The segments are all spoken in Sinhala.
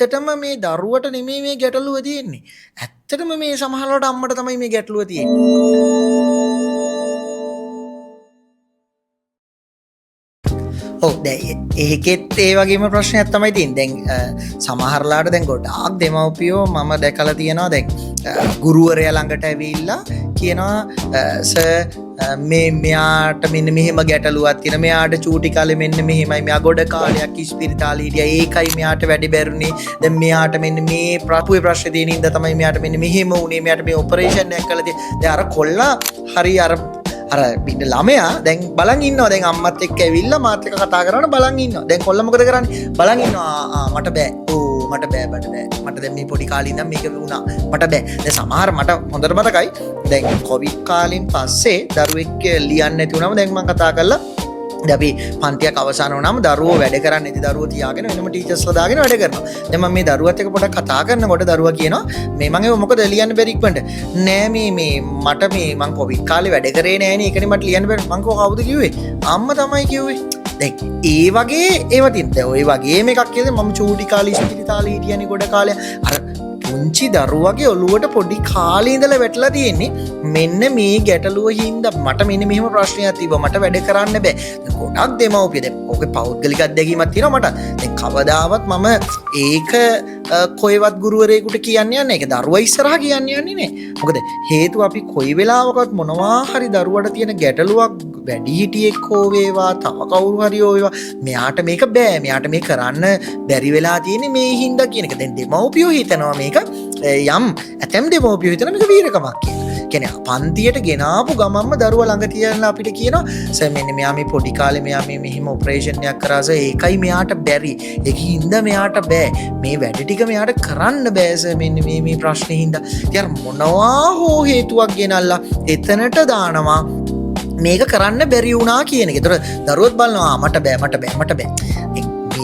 ඇත්තටම මේ දරුවට නෙමෙයි මේ ගැටලුව තියෙන්නේ. ඇත්තටම මේ සමහරවිට අම්මට තමයි මේ ගැටලුව තියෙන්නේ. ඔව් දැන් ඒකෙත් ඒ වගේම ප්‍රශ්නයක් තමයි තියෙන්නේ. දැන් සමහරලාට දැන් ගොඩාක් දෙමව්පියෝ මම දැකලා තියෙනවා දැන් ගුරුවරයා ළඟට ඇවිල්ලා කියනවා මෙයාට මෙන්න මෙහෙම ගැටලුවක් තියෙනවා. මෙයාට චූටි කාලේ මෙන්න මෙහෙමයි. මෙයා ගොඩ කාලයක් ඉස්පිරිතාලේ හිටියා. ඒකයි මෙයාට වැඩි බැරුනේ. දැන් මෙයාට මෙන්න මේ ප්‍රශ්නේ තියෙන ඉඳ තමයි මෙයාට මෙන්න මෙහෙම වුනේ. මෙයාට මේ ඔපරේෂන් එකක් කළා තියෙන්නේ. දැන් අර කොල්ලා හරි අර පිට ළමයා දැන් බලන් ඉන්නවා. දැන් අම්මත් එක්ක ඇවිල්ලා මාත් එක්ක කතා කරන බලන් ඉන්නවා. දැන් කොල්ලා මොකද කරන්නේ? බලන් ඉන්නවා. මට බෑ. මට බෑ. මට දැන් මේ පොඩි කාලේ ඉඳන් මේක වුණා. මට බෑ. දැන් සමහර මට හොඳට මතකයි. දැන් කොවිඩ් කාලෙන් පස්සේ දරුවෙක් ලියන්න නැති වුණාම දැන් මම කතා කරලා අපි පන්තියක් අවසන් වුණාම දරුවෝ වැඩ කරන්නේ නැති දරුවෝ තියාගෙන වෙනම ටීචර්ස්ලා දාගෙන වැඩ කරනවා. දැන් මම මේ දරුවත් එක්ක පොඩක් කතා කරනකොට දරුවා කියනවා මේ මම මොකද ලියන්න බැරි ඉක්මනට. නෑ මේ මට මං කොවිඩ් කාලේ වැඩ කරේ නෑනේ. ඒකනේ මට ලියන්න බැරි. මං කවුද කිව්වේ? අම්මා තමයි කිව්වේ. දැන් ඒ වගේ ඒවා තියෙනවා. ඔය වගේම එකක් කියද මම චූටි කාලේ ඉස්පිරිතාලේ හිටියනේ ගොඩ කාලේ. අර පුංචි දරුවගේ ඔළුවට පොඩි කාලේ ඉඳලා වැටලා තියෙන්නේ මෙන්න මේ ගැටලුව හින්දා මට මෙන්න මෙහෙම ප්‍රශ්නයක් තිබ්බා මට වැඩ කරන්න බෑ. දැන් ගොඩක් දෙමව්පිය දැන් ඔගේ පෞද්ගලික අත්දැකීමක් තියෙනවා මට. දැන් කවදාවත් මම ඒක කොයිවත් ගුරුවරයෙකුට කියන්නේ නැහැ. ඒක දරුවා ඉස්සරහා කියන්නේ නැහැ. මොකද හේතුව අපි කොයි වෙලාවකවත් මොනවා හරි දරුවට තියෙන ගැටලුවක් වැඩිහිටියෙක් හෝ වේවා තව කවුරු හරි හෝ වේවා මෙයාට මේක බෑ. මෙයාට මේ කරන්න බැරි වෙලා තියෙන්නේ මේ හින්දා කියන එක. දැන් දෙමව්පියෝ හිතනවා මේක යම් ඇතැම් දෙමව්පියෝ හිතන මේක වීරකමක් කියලා. කියන්නේ පන්තියට ගෙනාපු ගමන්ම දරුවා ළඟ තියලා අපිට කියනවා සර් මෙන්න මෙයා මේ පොඩි කාලේ මෙයා මේ මෙහිම ඔපරේෂන් එකක් කරා සර් ඒකයි මෙයාට බැරි. ඒකින්ද මෙයාට බෑ. මේ වැඩ ටික මෙයාට කරන්න බෑ සර් මෙන්න මේ ප්‍රශ්නේ හින්දා. ඉතින් මොනවා හෝ හේතුවක් ගෙනල්ලා එතනට දානවා මේක කරන්න බැරි වුණා කියන එක. ඒතර දරුවොත් බලනවා මට බෑ.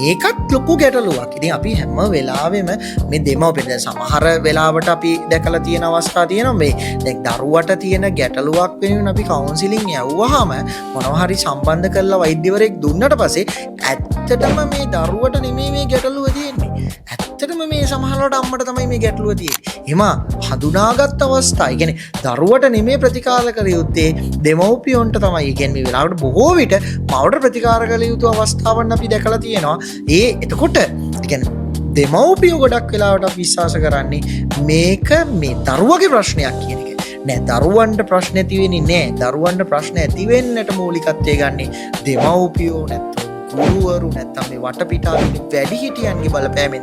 ඒකත් ලොකු ගැටලුවක්. ඉතින් අපි හැම වෙලාවෙම මේ දෙමව්පියන් සමහර වෙලාවට අපි දැකලා තියෙන අවස්ථා තියෙනවා මේ දැන් දරුවට තියෙන ගැටලුවක් වෙනුවෙන් අපි කවුන්සිලින් යවුවාම මොනවා හරි සම්බන්ධ කරලා වෛද්‍යවරයෙක් දුන්නට පස්සේ ඇත්තටම මේ දරුවට නෙමෙයි මේ ගැටලුව තියෙන්නේ. ඇත්තටම මේ සමහරවිට අම්මට තමයි මේ ගැටලුව තියෙන්නේ. එම හඳුනාගත් අවස්ථා. ඒ කියන්නේ දරුවට නෙමෙයි ප්‍රතිකාර කළ යුත්තේ දෙමව්පියන්ට තමයි. ඒ කියන්නේ මේ වෙලාවට බොහෝ විට මවට ප්‍රතිකාර කළ යුතු අවස්ථාවන් අපි දැකලා තියෙනවා. එතකොට කියන්නේ දෙමව්පියෝ ගොඩක් වෙලාවට අපි විශ්වාස කරන්නේ මේක මේ දරුවගේ ප්‍රශ්නයක් කියන එක. නෑ දරුවන්ට ප්‍රශ්න ඇති වෙන්නේ නෑ. දරුවන්ට ප්‍රශ්න ඇති වෙන්නට මූලිකත්වය ගන්නේ දෙමව්පියෝ නැත්නම් ගුරුවරු නැත්නම් මේ වටපිටාවේ වැඩිහිටියන්ගේ බලපෑමෙන්